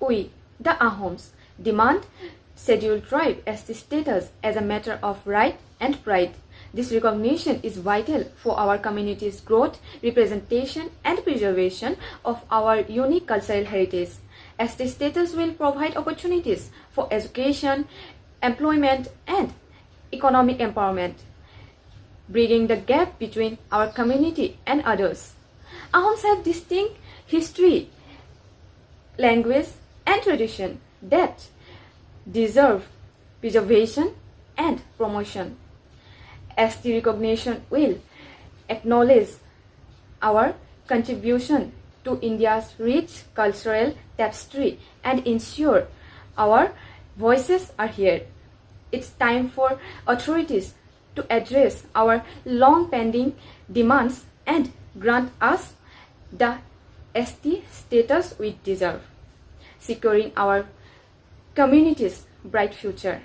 We, the Ahoms, demand scheduled tribe ST status as a matter of right and pride. This recognition is vital for our community's growth, representation, and preservation of our unique cultural heritage. ST status will provide opportunities for education, employment, and economic empowerment, bridging the gap between our community and others. Ahoms have distinct history, language, and tradition that deserve preservation and promotion. ST recognition will acknowledge our contribution to India's rich cultural tapestry and ensure our voices are heard. It's time for authorities to address our long-pending demands and grant us the ST status we deserve, securing our community's bright future.